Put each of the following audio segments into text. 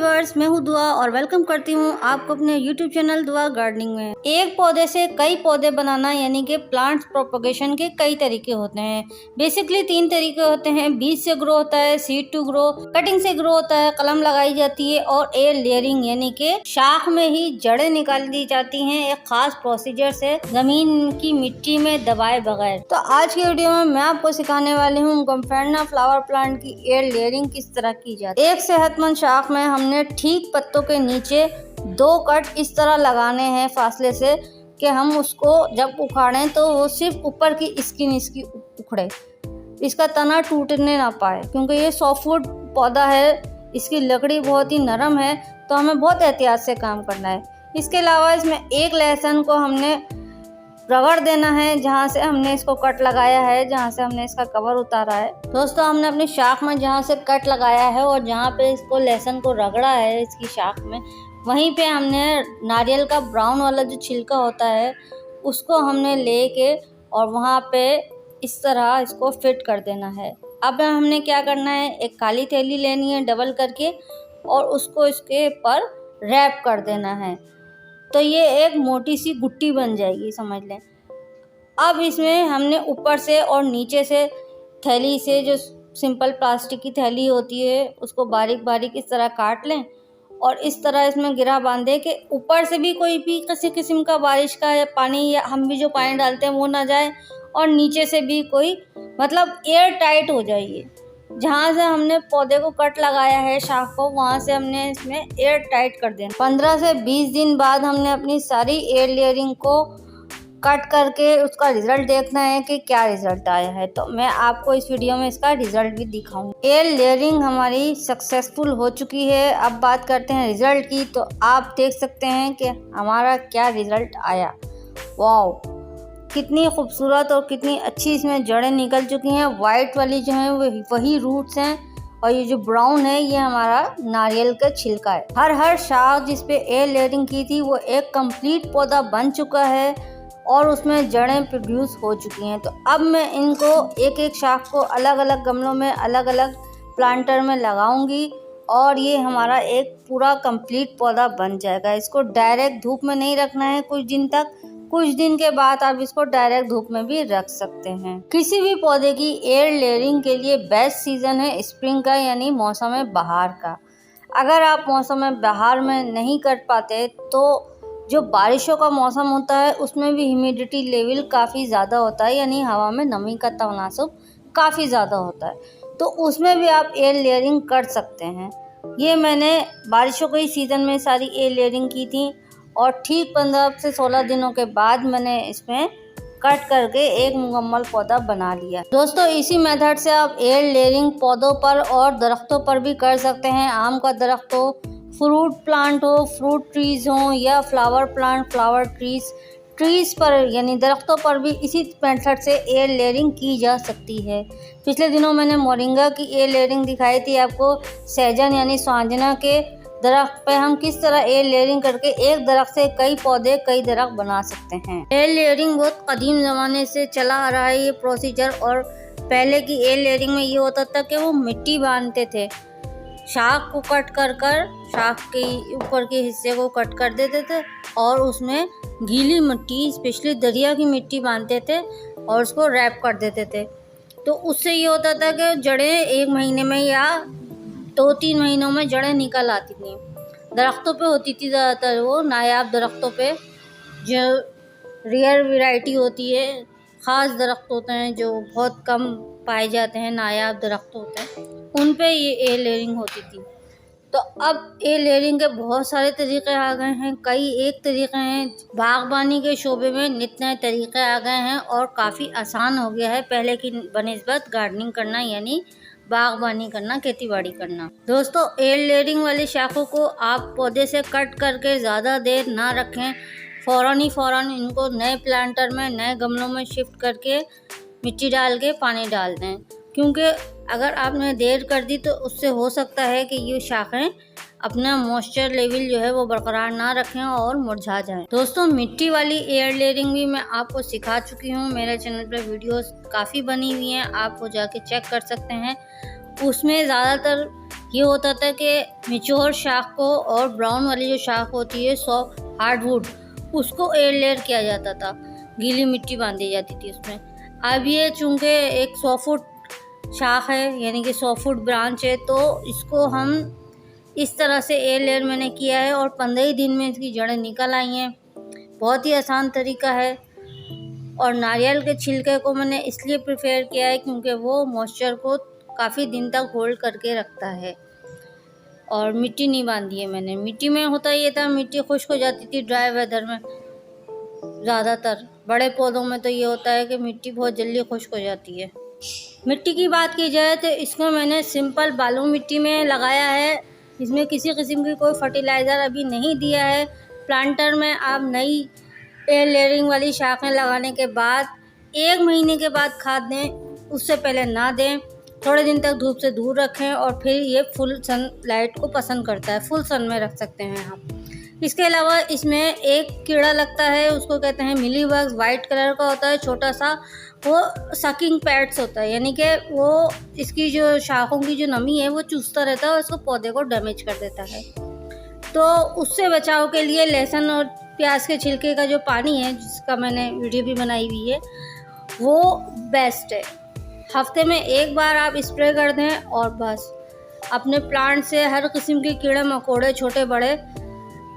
Viewers, मैं हूँ दुआ और वेलकम करती हूँ आपको अपने यूट्यूब चैनल दुआ गार्डनिंग में। एक पौधे से कई पौधे बनाना यानी कि प्लांट प्रोपगेशन के कई तरीके होते हैं। बेसिकली 3 तरीके होते हैं। बीज से ग्रो होता है, सीड टू ग्रो, कटिंग से ग्रो होता है, कलम लगाई जाती है और एयर लेयरिंग यानी कि शाख में ही जड़ें निकाल दी जाती हैं एक खास प्रोसीजर से, जमीन की मिट्टी में दबाए बगैर। तो आज की वीडियो में मैं आपको सिखाने वाली हूँ गम्फेरना फ्लावर प्लांट की एयर लेयरिंग किस तरह की जाती है। एक सेहतमंद शाख में हमने ठीक पत्तों के नीचे 2 कट इस तरह लगाने हैं फासले से कि हम उसको जब उखाड़ें तो वो सिर्फ ऊपर की स्किन इसकी उखड़े, इसका तना टूटने ना पाए, क्योंकि ये सॉफ्टवुड पौधा है, इसकी लकड़ी बहुत ही नरम है, तो हमें बहुत एहतियात से काम करना है। इसके अलावा इसमें एक लहसुन को हमने रगड़ देना है, जहाँ से हमने इसको कट लगाया है, जहाँ से हमने इसका कवर उतारा है। दोस्तों, हमने अपनी शाख में जहाँ से कट लगाया है और जहाँ पे इसको लहसुन को रगड़ा है इसकी शाख में, वहीं पे हमने नारियल का ब्राउन वाला जो छिलका होता है उसको हमने लेके और वहाँ पे इस तरह इसको फिट कर देना है। अब हमने क्या करना है, एक काली थैली लेनी है डबल करके और उसको इसके पर रैप कर देना है, तो ये एक मोटी सी गुट्टी बन जाएगी, समझ लें। अब इसमें हमने ऊपर से और नीचे से थैली से, जो सिंपल प्लास्टिक की थैली होती है, उसको बारीक बारीक इस तरह काट लें और इस तरह इसमें गिरा बांधे कि ऊपर से भी कोई भी किसी किस्म का बारिश का या पानी, या हम भी जो पानी डालते हैं वो ना जाए, और नीचे से भी कोई, मतलब एयर टाइट हो जाइए। जहाँ से हमने पौधे को कट लगाया है शाख को, वहाँ से हमने इसमें एयर टाइट कर देना। 15 से 20 दिन बाद हमने अपनी सारी एयर लेयरिंग को कट करके उसका रिजल्ट देखना है कि क्या रिजल्ट आया है। तो मैं आपको इस वीडियो में इसका रिजल्ट भी दिखाऊंगी। एयर लेयरिंग हमारी सक्सेसफुल हो चुकी है। अब बात करते हैं रिजल्ट की। तो आप देख सकते हैं कि हमारा क्या रिजल्ट आया। वाओ, कितनी खूबसूरत और कितनी अच्छी इसमें जड़ें निकल चुकी हैं। वाइट वाली जो है वही रूट्स हैं और ये जो ब्राउन है ये हमारा नारियल का छिलका है। हर शाख जिस पे एयर लेयरिंग की थी वो एक कंप्लीट पौधा बन चुका है और उसमें जड़ें प्रोड्यूस हो चुकी हैं। तो अब मैं इनको एक एक शाख को अलग अलग गमलों में, अलग अलग प्लांटर में लगाऊंगी और ये हमारा एक पूरा कंप्लीट पौधा बन जाएगा। इसको डायरेक्ट धूप में नहीं रखना है कुछ दिन तक, कुछ दिन के बाद आप इसको डायरेक्ट धूप में भी रख सकते हैं। किसी भी पौधे की एयर लेयरिंग के लिए बेस्ट सीजन है स्प्रिंग का, यानी मौसम बहार का। अगर आप मौसम बहार में नहीं कर पाते तो जो बारिशों का मौसम होता है उसमें भी ह्यूमिडिटी लेवल काफ़ी ज़्यादा होता है, यानी हवा में नमी का तनासुब काफ़ी ज़्यादा होता है, तो उसमें भी आप एयर लेयरिंग कर सकते हैं। ये मैंने बारिशों के ही सीज़न में सारी एयर लेयरिंग की थी और ठीक 15 से 16 दिनों के बाद मैंने इसमें कट करके एक मुकम्मल पौधा बना लिया। दोस्तों, इसी मेथड से आप एयर लेयरिंग पौधों पर और दरख्तों पर भी कर सकते हैं। आम का दरख्त हो, फ्रूट प्लांट हो, फ्रूट ट्रीज़ हो, या फ्लावर प्लांट, फ्लावर ट्रीज़ पर यानी दरख्तों पर भी इसी मेथड से एयर लेयरिंग की जा सकती है। पिछले दिनों मैंने मोरिंगा की एयर लेयरिंग दिखाई थी आपको। सहजन यानी स्वांजना के दरख्त पे हम किस तरह एयर लेयरिंग करके एक दरख्त से कई पौधे, कई दरख्त बना सकते हैं। एयर लेयरिंग बहुत कदीम ज़माने से चला आ रहा है ये प्रोसीजर। और पहले की एयर लेयरिंग में ये होता था कि वो मिट्टी बांधते थे, शाख को कट कर शाख के ऊपर के हिस्से को कट कर देते थे और उसमें गीली मिट्टी, स्पेशली दरिया की मिट्टी बांधते थे और उसको रैप कर देते थे। तो उससे ये होता था कि जड़ें 1 महीने में या 2-3 महीनों में जड़ें निकल आती थी। दरख्तों पे होती थी ज़्यादातर, वो नायाब दरख्तों पे, जो रेयर वैरायटी होती है, ख़ास दरख्त होते हैं जो बहुत कम पाए जाते हैं, नायाब दरख्त होते हैं, उन पे ये एयर लेयरिंग होती थी। तो अब एयर लेयरिंग के बहुत सारे तरीक़े आ गए हैं, कई एक तरीक़े हैं। बागबानी के शोबे में नित नए तरीक़े आ गए हैं और काफ़ी आसान हो गया है पहले की बनिस्बत गार्डनिंग करना, यानी बागबानी करना, खेती बाड़ी करना। दोस्तों, एयर लेयरिंग वाली शाखों को आप पौधे से कट करके ज़्यादा देर ना रखें, फ़ौरन इनको नए प्लांटर में, नए गमलों में शिफ्ट करके मिट्टी डाल के पानी डाल दें, क्योंकि अगर आपने देर कर दी तो उससे हो सकता है कि ये शाखें अपना मॉइस्चर लेवल जो है वो बरकरार ना रखें और मुरझा जाएं। दोस्तों, मिट्टी वाली एयर लेयरिंग भी मैं आपको सिखा चुकी हूँ। मेरे चैनल पर वीडियोस काफ़ी बनी हुई हैं, आप वो जाके चेक कर सकते हैं। उसमें ज़्यादातर ये होता था कि मैच्योर शाख को और ब्राउन वाली जो शाख होती है सॉफ्ट हार्डवुड, उसको एयर लेयर किया जाता था, गीली मिट्टी बांधी जाती थी उसमें। अब ये चूँकि एक 100 फुट शाख है यानी कि 100 फुट ब्रांच है, तो इसको हम इस तरह से एयर लेयर मैंने किया है और 15 ही दिन में इसकी जड़ें निकल आई हैं। बहुत ही आसान तरीका है। और नारियल के छिलके को मैंने इसलिए प्रेफर किया है क्योंकि वो मॉइस्चर को काफ़ी दिन तक होल्ड करके रखता है। और मिट्टी नहीं बांधी है मैंने। मिट्टी में होता ये था, मिट्टी खुश्क हो जाती थी ड्राई वेदर में। ज़्यादातर बड़े पौधों में तो ये होता है कि मिट्टी बहुत जल्दी खुश्क हो जाती है। मिट्टी की बात की जाए तो इसको मैंने सिंपल बालू मिट्टी में लगाया है। इसमें किसी किस्म की कोई फर्टिलाइज़र अभी नहीं दिया है। प्लांटर में आप नई एयर लेयरिंग वाली शाखें लगाने के बाद 1 महीने के बाद खाद दें, उससे पहले ना दें। थोड़े दिन तक धूप से दूर रखें और फिर ये फुल सन लाइट को पसंद करता है, फुल सन में रख सकते हैं आप। इसके अलावा इसमें एक कीड़ा लगता है, उसको कहते हैं मिलीबग्स, वाइट कलर का होता है छोटा सा। वो सकिंग पैड्स होता है, यानी कि वो इसकी जो शाखों की जो नमी है वो चूसता रहता है और उसको पौधे को डैमेज कर देता है। तो उससे बचाव के लिए लहसुन और प्याज के छिलके का जो पानी है, जिसका मैंने वीडियो भी बनाई हुई है, वो बेस्ट है। हफ्ते में 1 बार आप स्प्रे कर दें और बस अपने प्लांट से हर किस्म के कीड़े मकोड़े छोटे बड़े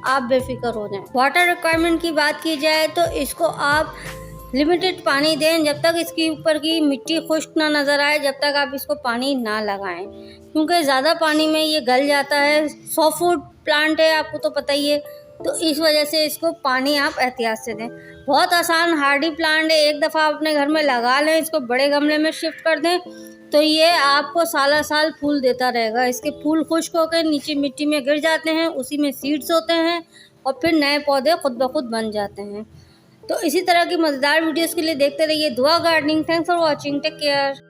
आप बेफिक्र हो जाएं। वाटर रिक्वायरमेंट की बात की जाए तो इसको आप लिमिटेड पानी दें। जब तक इसके ऊपर की मिट्टी खुश्क ना नज़र आए, जब तक आप इसको पानी ना लगाएं, क्योंकि ज़्यादा पानी में ये गल जाता है। 100 फुट प्लांट है, आपको तो पता ही है, तो इस वजह से इसको पानी आप एहतियात से दें। बहुत आसान हार्डी प्लांट है, एक दफ़ा अपने घर में लगा लें, इसको बड़े गमले में शिफ्ट कर दें तो ये आपको साला साल फूल देता रहेगा। इसके फूल खुश्क होकर नीचे मिट्टी में गिर जाते हैं, उसी में सीड्स होते हैं और फिर नए पौधे खुद ब खुद बन जाते हैं। तो इसी तरह की मज़ेदार वीडियोस के लिए देखते रहिए Dua gardening. Thanks for watching, take care.